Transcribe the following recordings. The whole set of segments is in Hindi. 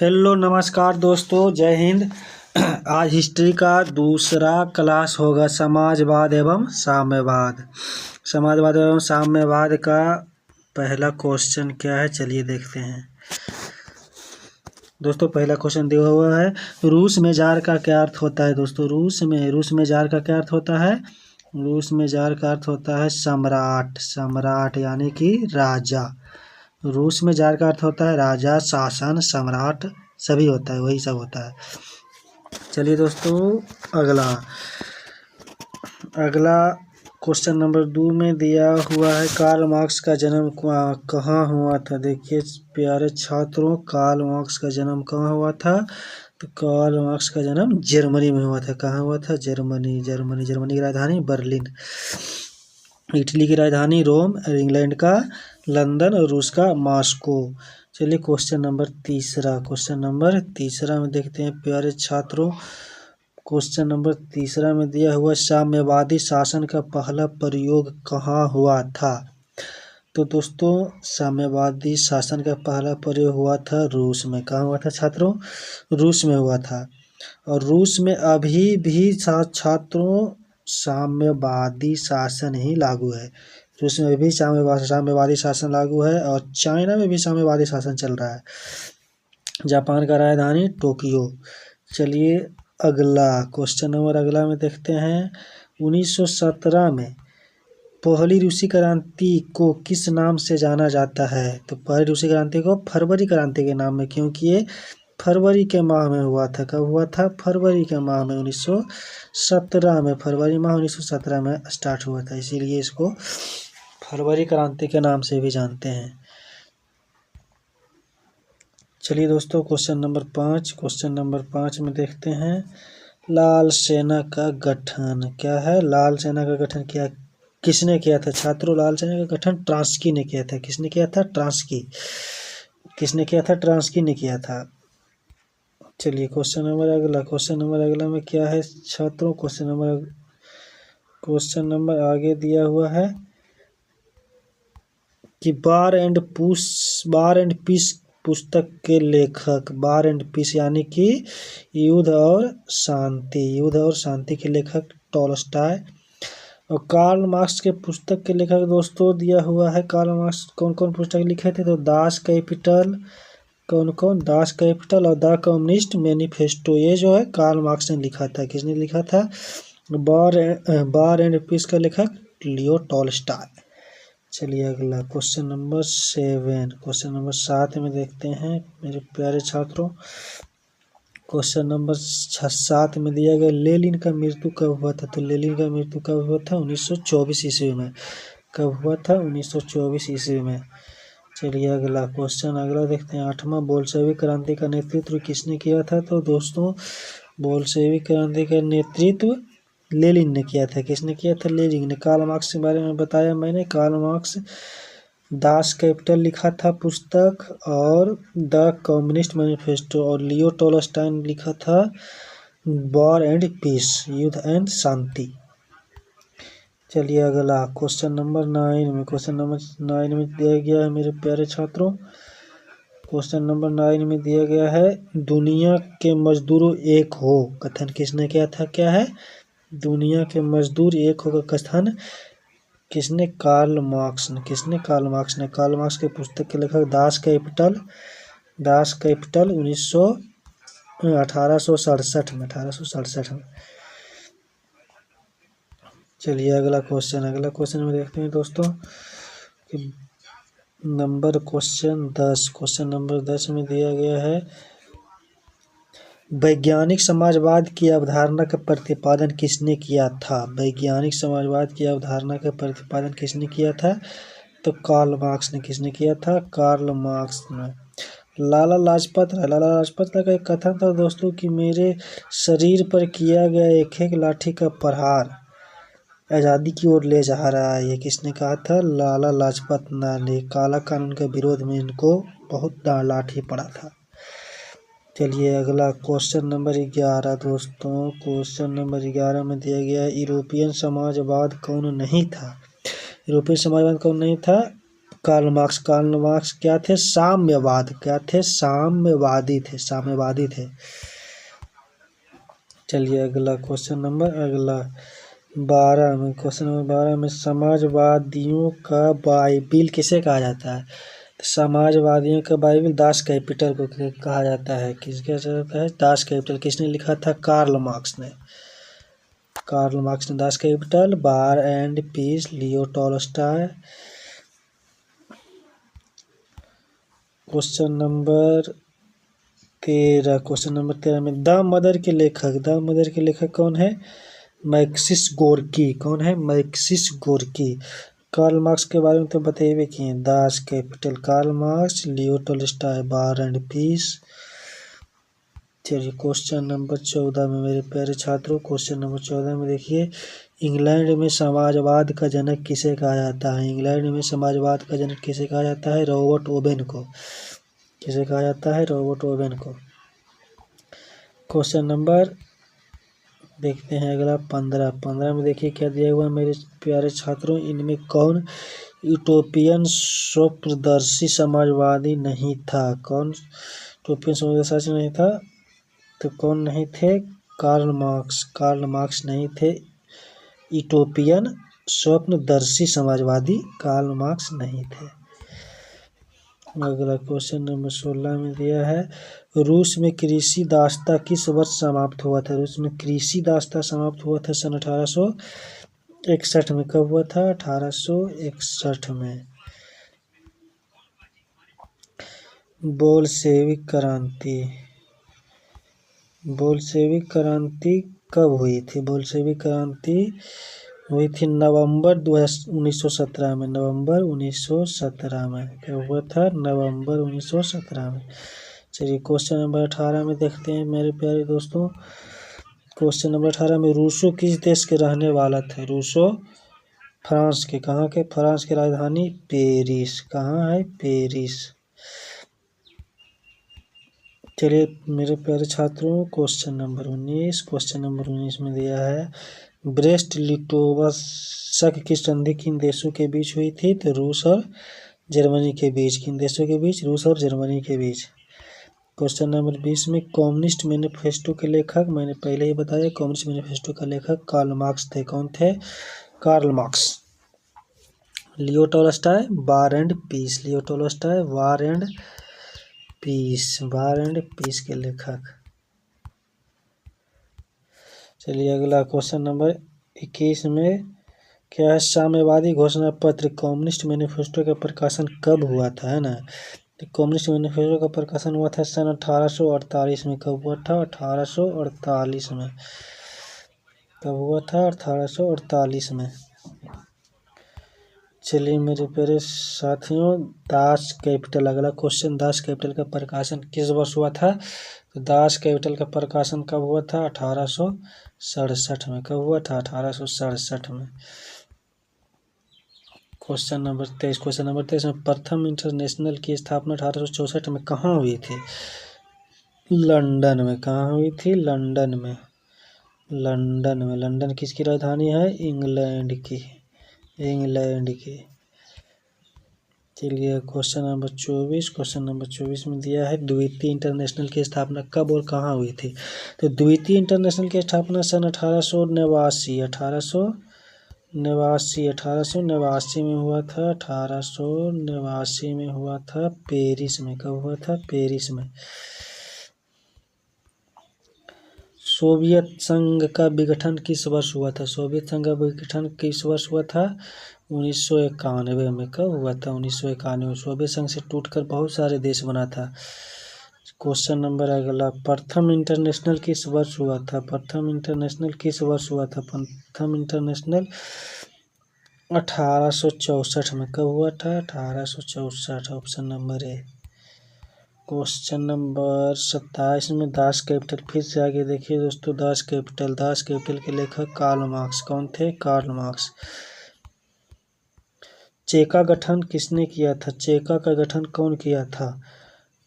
हेलो नमस्कार दोस्तों, जय हिंद। आज हिस्ट्री का दूसरा क्लास होगा समाजवाद एवं साम्यवाद। समाजवाद एवं साम्यवाद का पहला क्वेश्चन क्या है, चलिए देखते हैं। दोस्तों पहला क्वेश्चन दिया हुआ है, रूस में जार का क्या अर्थ होता है। दोस्तों रूस में जार का क्या अर्थ होता है। रूस में जार का अर्थ होता है सम्राट। सम्राट यानी कि राजा। रूस में जार का अर्थ होता है राजा, शासन, सम्राट सभी होता है, वही सब होता है। चलिए दोस्तों अगला क्वेश्चन नंबर 2 में दिया हुआ है, कार्ल मार्क्स का जन्म कहाँ हुआ था। देखिए प्यारे छात्रों, कार्ल मार्क्स का जन्म कहाँ हुआ था। तो कार्ल मार्क्स का जन्म जर्मनी में हुआ था। कहाँ हुआ था। जर्मनी की राजधानी बर्लिन, इटली की राजधानी रोम, इंग्लैंड का लंदन और रूस का मॉस्को। चलिए क्वेश्चन नंबर तीसरा में देखते हैं प्यारे छात्रों। क्वेश्चन नंबर तीसरा में दिया हुआ, साम्यवादी शासन का पहला प्रयोग कहाँ हुआ था। तो दोस्तों साम्यवादी शासन का पहला प्रयोग हुआ था रूस में। कहाँ हुआ था छात्रों। रूस में हुआ था। और रूस में अभी भी छात्रों साम्यवादी शासन ही लागू है। रूस में भी साम्यवादी शासन लागू है और चाइना में भी साम्यवादी शासन चल रहा है। जापान का राजधानी टोक्यो। चलिए अगला क्वेश्चन नंबर अगला में देखते हैं, 1917 में पहली रूसी क्रांति को किस नाम से जाना जाता है। तो पहली रूसी क्रांति को फरवरी क्रांति के नाम में, क्योंकि ये फरवरी के माह में हुआ था। कब हुआ था। फरवरी के माह में 1917 में, फरवरी माह 1917 में स्टार्ट हुआ था, इसीलिए इसको फरवरी क्रांति के नाम से भी जानते हैं। चलिए दोस्तों क्वेश्चन नंबर 5 में देखते हैं, लाल सेना का गठन क्या है। लाल सेना का गठन किसने किया था छात्रों। लाल सेना का गठन ट्रांस्की ने किया था। किसने किया था। ट्रांस्की ने किया था। चलिए क्वेश्चन नंबर अगला में क्या है छात्रों। क्वेश्चन नंबर आगे दिया हुआ है कि बार एंड पीस पुस्तक के लेखक, बार एंड पीस यानी कि युद्ध और शांति के लेखक टॉलस्टॉय। और कार्ल मार्क्स के पुस्तक के लेखक दोस्तों दिया हुआ है, कार्ल मार्क्स कौन कौन पुस्तक लिखे थे। तो दास कैपिटल, दास कैपिटल और द कम्युनिस्ट मैनिफेस्टो, ये जो है कार्ल मार्क्स ने लिखा था। किसने लिखा था। बार एंड पीस का लेखक लियो टॉलस्टॉय। चलिए अगला क्वेश्चन नंबर 7 में देखते हैं मेरे प्यारे छात्रों। क्वेश्चन नंबर 7 में दिया गया, लेनिन का मृत्यु कब हुआ था। तो लेनिन का मृत्यु कब हुआ था। 1924 ईस्वी में। कब हुआ था। 1924 ईस्वी में। चलिए अगला देखते हैं, 8वां बोल्शेविक क्रांति का नेतृत्व किसने किया था। तो दोस्तों बोल्शेविक क्रांति का नेतृत्व लेनिन ने किया था। किसने किया था। लेनिन ने। कार्ल मार्क्स के बारे में बताया मैंने। कार्ल मार्क्स दास कैपिटल लिखा था पुस्तक और द कम्युनिस्ट मैनिफेस्टो, और लियो टॉलस्टॉय ने लिखा था वॉर एंड पीस, युद्ध एंड शांति। चलिए अगला क्वेश्चन नंबर 9 में दिया गया है मेरे प्यारे छात्रों। क्वेश्चन नंबर 9 में दिया गया है, दुनिया के मजदूरों एक हो कथन किसने किया था। क्या है। दुनिया के मजदूर एक हो का कथन किसने। कार्ल मार्क्स ने। कार्ल मार्क्स के पुस्तक के लेखक दास कैपिटल 1867 में। चलिए अगला क्वेश्चन में देखते हैं दोस्तों कि क्वेश्चन नंबर 10 में दिया गया है, वैज्ञानिक समाजवाद की अवधारणा का प्रतिपादन किसने किया था। वैज्ञानिक समाजवाद की अवधारणा का प्रतिपादन किसने किया था। तो कार्ल मार्क्स ने। किसने किया था। कार्ल मार्क्स ने। लाला लाजपत राय का एक कथन था दोस्तों कि मेरे शरीर पर किया गया एक एक लाठी का प्रहार आज़ादी की ओर ले जा रहा है। ये किसने कहा था। लाला लाजपत राय ने। काला कानून के विरोध में इनको बहुत लाठी पड़ा था। चलिए अगला क्वेश्चन नंबर 11 दोस्तों। क्वेश्चन नंबर 11 में दिया गया है, यूरोपियन समाजवाद कौन नहीं था। कार्ल मार्क्स क्या थे? साम्यवाद, क्या थे? साम्यवादी थे, साम्यवादी थे। चलिए अगला क्वेश्चन नंबर 12 में, क्वेश्चन नंबर 12 में समाजवादियों का बाइबिल किसे कहा जाता है? तो समाजवादियों का बाइबिल दास कैपिटल को कहा जाता है। किसके जाता है? Das Capital. किसने लिखा था? कार्ल मार्क्स ने। कार्ल मार्क्स ने Das Capital, War and Peace, Leo Tolstoy. Question number 13, question number 13 में द मदर के लेखक कौन है? Maxim Gorky. कौन है? Maxim Gorky. कार्ल मार्क्स के बारे में तो बताइए किए, Das Capital Karl Marx, Leo Tolstoy War and Peace. चलिए क्वेश्चन नंबर 14 में मेरे प्यारे छात्रों, क्वेश्चन नंबर 14 में देखिए, इंग्लैंड में समाजवाद का जनक किसे कहा जाता है? इंग्लैंड में समाजवाद का जनक किसे कहा जाता है? रॉबर्ट ओवेन को। किसे कहा जाता है? रॉबर्ट ओवेन को। क्वेश्चन नंबर देखते हैं अगला 15 में देखिए क्या दिया हुआ मेरे प्यारे छात्रों, इनमें कौन यूटोपियन स्वप्नदर्शी समाजवादी नहीं था? कौन यूटोपियन समाजवादी नहीं था? तो कौन नहीं थे? कार्ल मार्क्स नहीं थे यूटोपियन स्वप्नदर्शी समाजवादी, कार्ल मार्क्स नहीं थे। अगला क्वेश्चन नंबर 16 में दिया है, रूस में कृषि दासता किस वर्ष समाप्त हुआ था? रूस में कृषि दासता समाप्त हुआ था सन 1861 में। कब हुआ था? 1861 में। बोल्शेविक क्रांति कब हुई थी? बोल्शेविक क्रांति हुई थी नवंबर 1917 में। नवंबर 1917 में क्या हुआ था? नवंबर 1917 में। चलिए क्वेश्चन नंबर 18 में देखते हैं मेरे प्यारे दोस्तों, क्वेश्चन नंबर 18 में रूसो किस देश के रहने वाला थे? रूसो फ्रांस के। कहाँ के? फ्रांस की राजधानी पेरिस। कहाँ है? पेरिस। चलिए मेरे प्यारे छात्रों, क्वेश्चन नंबर 19 में दिया है, ब्रेस्ट लिटोवस्क की संधि किन देशों के बीच हुई थी? तो रूस और जर्मनी के बीच। किन देशों के बीच? रूस और जर्मनी के बीच। क्वेश्चन नंबर 20 में कम्युनिस्ट मैनिफेस्टो के लेखक, मैंने पहले ही बताया कम्युनिस्ट मैनिफेस्टो का लेखक कार्ल मार्क्स थे। कौन थे? Karl Marx. Leo Tolstoy War and Peace, Leo Tolstoy War and Peace के लेखक। चलिए अगला क्वेश्चन नंबर 21 में क्या है, साम्यवादी घोषणा पत्र कम्युनिस्ट मैनिफेस्टो का प्रकाशन कब हुआ था? है ना, तो कम्युनिस्ट मैनिफेस्टो का प्रकाशन हुआ था सन 1848 में। कब हुआ था? 1848 में। कब हुआ था? 1848 में। चलिए मेरे प्यारे साथियों, दास कैपिटल, अगला क्वेश्चन, दास कैपिटल का प्रकाशन किस वर्ष हुआ था? तो दास कैपिटल का प्रकाशन कब हुआ था? 1867 में। कब हुआ था? 1867 में। क्वेश्चन नंबर 23 में प्रथम इंटरनेशनल की स्थापना 1864 में कहाँ हुई थी? लंदन में। कहाँ हुई थी? लंदन में। लंदन किसकी राजधानी है? इंग्लैंड की। चलिए क्वेश्चन नंबर 24 में दिया है, द्वितीय इंटरनेशनल की स्थापना कब और कहाँ हुई थी? तो द्वितीय इंटरनेशनल की स्थापना सन 1889 में हुआ था। 1889 में हुआ था पेरिस में। कब हुआ था? पेरिस में। सोवियत संघ का विघटन किस वर्ष हुआ था? सोवियत संघ का विघटन किस वर्ष हुआ था? 1991 में। कब हुआ था? 1991। सोवियत संघ से टूटकर बहुत सारे देश बना था। क्वेश्चन नंबर अगला, प्रथम इंटरनेशनल किस वर्ष हुआ था? प्रथम इंटरनेशनल 1864 में। कब हुआ था? 1864, option number A. Question number 27 में दास कैपिटल, फिर से आगे देखिए दोस्तों, दास कैपिटल के लेखक कार्ल मार्क्स। कौन थे? Karl marks. चेका गठन किसने किया था? चेका का गठन कौन किया था?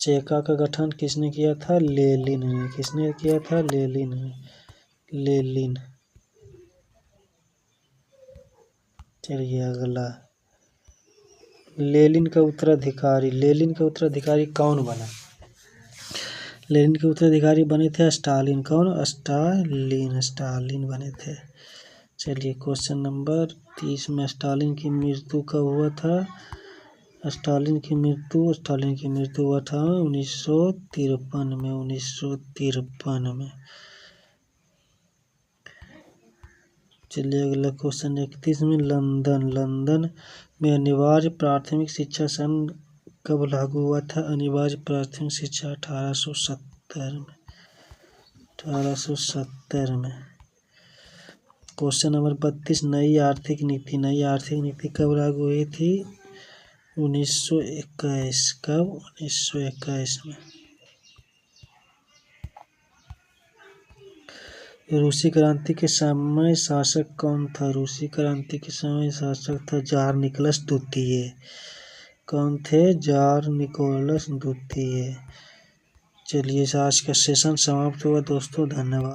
चेका का गठन किसने किया था? लेनिन ने। किसने किया था? लेनिन। चलिए अगला लेनिन का उत्तराधिकारी कौन बना? लेनिन के उत्तराधिकारी बने थे स्टालिन। कौन? स्टालिन बने थे। चलिए क्वेश्चन नंबर 30 में स्टालिन की मृत्यु कब हुआ था? स्टालिन की मृत्यु हुआ था 1953 में। 1953 में। चलिए अगला क्वेश्चन 31 में लंदन में अनिवार्य प्राथमिक शिक्षा संघ कब लागू हुआ था? अनिवार्य प्राथमिक शिक्षा 1870 में। 1870 में। क्वेश्चन नंबर 32 नई आर्थिक नीति कब लागू हुई थी? 1921। कब? 1921 में। रूसी क्रांति के समय शासक कौन था? रूसी क्रांति के समय शासक था जार निकोलस द्वितीय। कौन थे? जार निकोलस द्वितीय। चलिए आज का सेशन समाप्त हुआ दोस्तों, धन्यवाद।